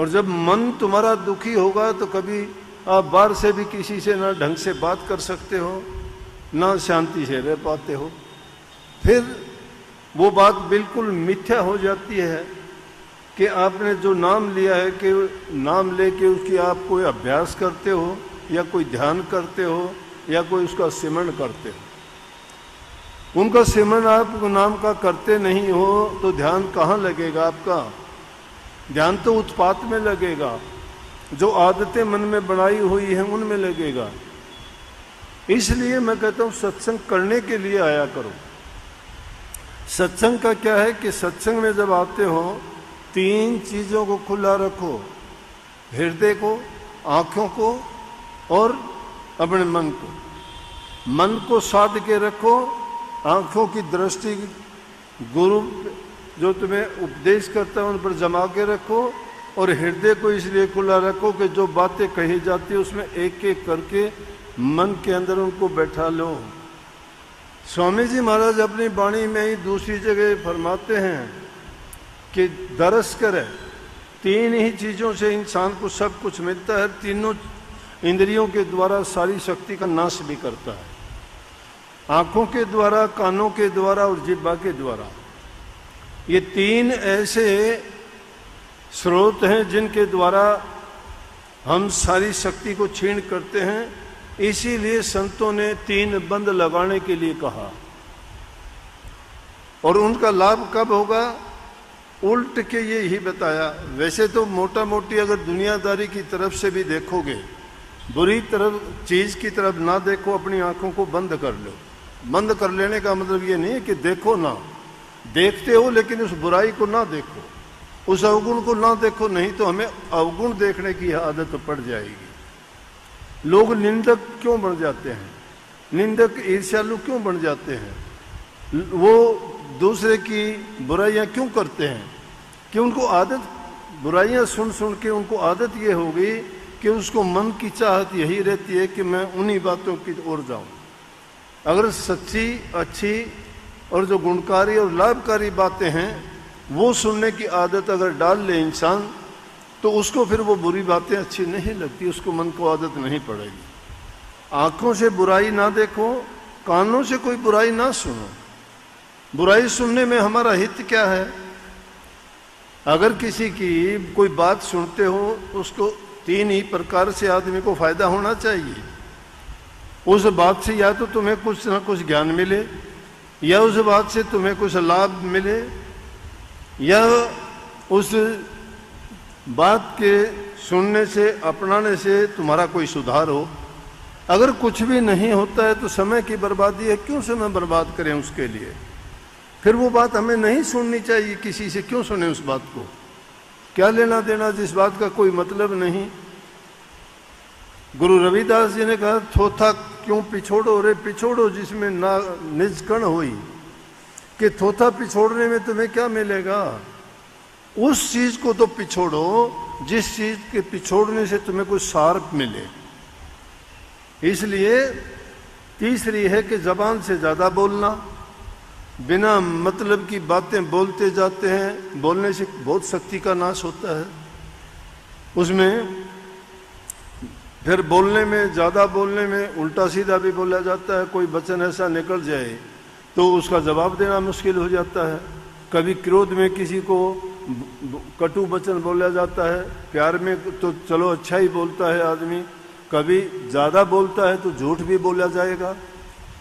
और जब मन तुम्हारा दुखी होगा तो कभी आप बाहर से भी किसी से ना ढंग से बात कर सकते हो, ना शांति से रह पाते हो। फिर वो बात बिल्कुल मिथ्या हो जाती है कि आपने जो नाम लिया है कि नाम लेके उसकी आप कोई अभ्यास करते हो या कोई ध्यान करते हो या कोई उसका सिमरण करते हो। उनका सिमरण आप नाम का करते नहीं हो तो ध्यान कहाँ लगेगा आपका? ध्यान तो उत्पात में लगेगा, जो आदतें मन में बनाई हुई हैं उनमें लगेगा। इसलिए मैं कहता हूँ सत्संग करने के लिए आया करो। सत्संग का क्या है कि सत्संग में जब आते हो 3 चीजों को खुला रखो, हृदय को, आंखों को और अपने मन को। मन को साध के रखो, आंखों की दृष्टि गुरु जो तुम्हें उपदेश करता है उन पर जमा के रखो, और हृदय को इसलिए खुला रखो कि जो बातें कही जाती है उसमें एक एक करके मन के अंदर उनको बैठा लो। स्वामी जी महाराज अपनी वाणी में ही दूसरी जगह फरमाते हैं कि दरस करे, 3 ही चीजों से इंसान को सब कुछ मिलता है। तीनों इंद्रियों के द्वारा सारी शक्ति का नाश भी करता है, आंखों के द्वारा, कानों के द्वारा और जिह्वा के द्वारा। ये 3 ऐसे स्रोत हैं जिनके द्वारा हम सारी शक्ति को छीन करते हैं। इसीलिए संतों ने 3 बंद लगाने के लिए कहा। और उनका लाभ कब होगा? उल्ट के ये ही बताया। वैसे तो मोटा मोटी अगर दुनियादारी की तरफ से भी देखोगे, बुरी तरफ चीज की तरफ ना देखो, अपनी आंखों को बंद कर लो। बंद कर लेने का मतलब ये नहीं है कि देखो ना, देखते हो लेकिन उस बुराई को ना देखो, उस अवगुण को ना देखो, नहीं तो हमें अवगुण देखने की आदत पड़ जाएगी। लोग निंदक क्यों बन जाते हैं? निंदक ईर्ष्यालु क्यों बन जाते हैं? वो दूसरे की बुराइयां क्यों करते हैं? कि उनको आदत, बुराइयां सुन सुन के उनको आदत ये हो गई कि उसको मन की चाहत यही रहती है कि मैं उन्हीं बातों की ओर जाऊं। अगर सच्ची, अच्छी और जो गुणकारी और लाभकारी बातें हैं वो सुनने की आदत अगर डाल ले इंसान, तो उसको फिर वो बुरी बातें अच्छी नहीं लगती, उसको मन को आदत नहीं पड़ेगी। आंखों से बुराई ना देखो, कानों से कोई बुराई ना सुनो। बुराई सुनने में हमारा हित क्या है? अगर किसी की कोई बात सुनते हो, उसको 3 ही प्रकार से आदमी को फायदा होना चाहिए। उस बात से या तो तुम्हें कुछ ना कुछ ज्ञान मिले, या उस बात से तुम्हें कुछ लाभ मिले, या उस बात के सुनने से, अपनाने से तुम्हारा कोई सुधार हो। अगर कुछ भी नहीं होता है तो समय की बर्बादी है, क्यों समय बर्बाद करें उसके लिए? फिर वो बात हमें नहीं सुननी चाहिए। किसी से क्यों सुने उस बात को? क्या लेना देना जिस बात का कोई मतलब नहीं। गुरु रविदास जी ने कहा, थोथा क्यों पिछोड़ो रे पिछोड़ो जिसमें ना निज कण होई। कि थोथा पिछोड़ने में तुम्हें क्या मिलेगा? उस चीज को तो पिछोड़ो जिस चीज के पिछोड़ने से तुम्हें कुछ सार मिले। इसलिए तीसरी है कि जबान से ज्यादा बोलना, बिना मतलब की बातें बोलते जाते हैं, बोलने से बहुत शक्ति का नाश होता है। उसमें फिर बोलने में, ज्यादा बोलने में उल्टा सीधा भी बोला जाता है। कोई वचन ऐसा निकल जाए तो उसका जवाब देना मुश्किल हो जाता है। कभी क्रोध में किसी को कटु वचन बोला जाता है, प्यार में तो चलो अच्छा ही बोलता है आदमी, कभी ज्यादा बोलता है तो झूठ भी बोला जाएगा।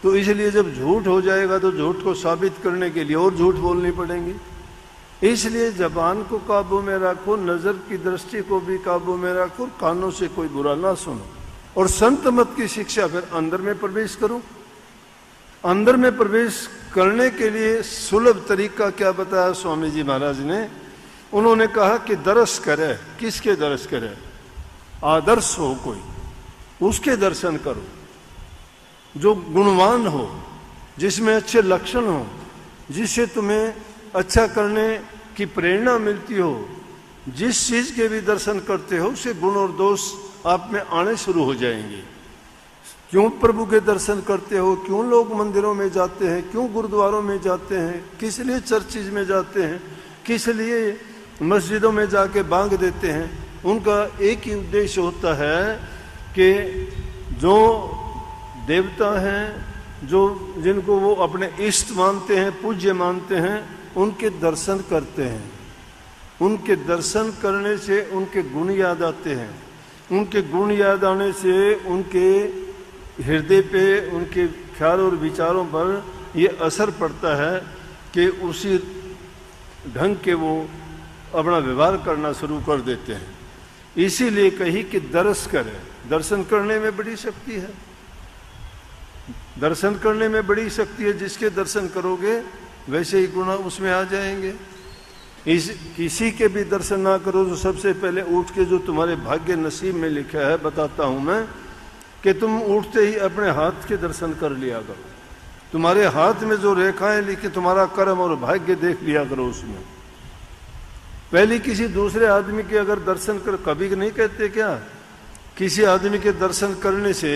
तो इसलिए जब झूठ हो जाएगा तो झूठ को साबित करने के लिए और झूठ बोलनी पड़ेंगी। इसलिए जबान को काबू में रखो, नजर की दृष्टि को भी काबू में रखो, कानों से कोई बुरा ना सुनो। और संत मत की शिक्षा, फिर अंदर में प्रवेश करो। अंदर में प्रवेश करने के लिए सुलभ तरीका क्या बताया स्वामी जी महाराज ने? उन्होंने कहा कि दर्श करे। किसके दर्श करे? आदर्श हो कोई, उसके दर्शन करो। जो गुणवान हो, जिसमें अच्छे लक्षण हो, जिससे तुम्हें अच्छा करने की प्रेरणा मिलती हो, जिस चीज के भी दर्शन करते हो उससे गुण और दोष आप में आने शुरू हो जाएंगे। क्यों प्रभु के दर्शन करते हो? क्यों लोग मंदिरों में जाते हैं? क्यों गुरुद्वारों में जाते हैं? किस लिए चर्चिज में जाते हैं? किस लिए मस्जिदों में जाके बांग देते हैं? उनका एक ही उद्देश्य होता है कि जो देवता हैं, जो जिनको वो अपने इष्ट मानते हैं, पूज्य मानते हैं, उनके दर्शन करते हैं। उनके दर्शन करने से उनके गुण याद आते हैं। उनके गुण याद आने से उनके हृदय पे, उनके ख्याल और विचारों पर ये असर पड़ता है कि उसी ढंग के वो अपना व्यवहार करना शुरू कर देते हैं। इसीलिए कही कि दर्श करें। दर्शन करने में बड़ी शक्ति है। दर्शन करने में बड़ी शक्ति है। जिसके दर्शन करोगे वैसे ही गुण उसमें आ जाएंगे। किसी के भी दर्शन ना करो तो सबसे पहले उठ के जो तुम्हारे भाग्य नसीब में लिखा है बताता हूं मैं, कि तुम उठते ही अपने हाथ के दर्शन कर लिया करो। तुम्हारे हाथ में जो रेखाएं लिखी तुम्हारा कर्म और भाग्य देख लिया करो उसमें। पहले किसी दूसरे आदमी के अगर दर्शन कर, कभी नहीं कहते क्या, किसी आदमी के दर्शन करने से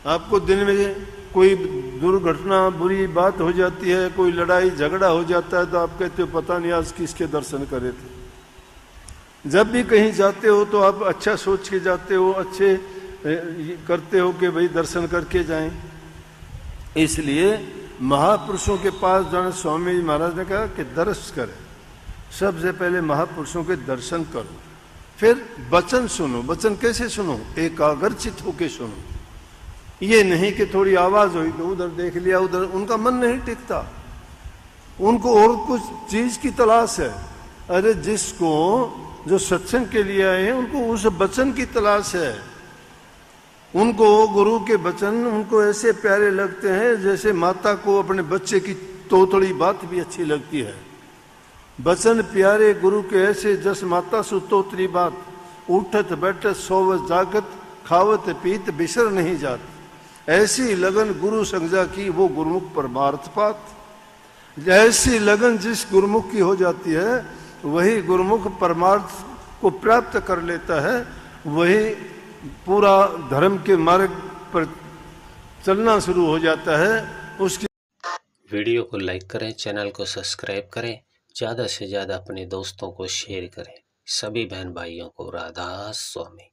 आपको दिन में कोई दुर्घटना, बुरी बात हो जाती है, कोई लड़ाई झगड़ा हो जाता है, तो आप कहते हो पता नहीं आज किसके दर्शन करे थे। जब भी कहीं जाते हो तो आप अच्छा सोच के जाते हो, अच्छे करते हो कि भाई दर्शन करके जाएं। इसलिए महापुरुषों के पास जाना, स्वामी जी महाराज ने कहा कि दर्श करें। सबसे पहले महापुरुषों के दर्शन करो, फिर वचन सुनो। वचन कैसे सुनो? एकाग्रचित होके सुनो। ये नहीं कि थोड़ी आवाज हुई तो उधर देख लिया, उधर। उनका मन नहीं टिकता, उनको और कुछ चीज की तलाश है। अरे जिसको जो सत्संग के लिए आए हैं उनको उस वचन की तलाश है। उनको गुरु के वचन उनको ऐसे प्यारे लगते हैं जैसे माता को अपने बच्चे की तोतड़ी बात भी अच्छी लगती है। वचन प्यारे गुरु के ऐसे जस माता सु तोतरी बात, उठत बैठत सोवत जागत, खावत पीत बिसर नहीं जात। ऐसी लगन गुरु संज्ञा की वो गुरुमुख परमार्थ पात। ऐसी लगन जिस गुरुमुख की हो जाती है वही गुरुमुख परमार्थ को प्राप्त कर लेता है। वही पूरा धर्म के मार्ग पर चलना शुरू हो जाता है। उसकी वीडियो को लाइक करें, चैनल को सब्सक्राइब करें, ज़्यादा से ज़्यादा अपने दोस्तों को शेयर करें। सभी बहन भाइयों को राधा स्वामी।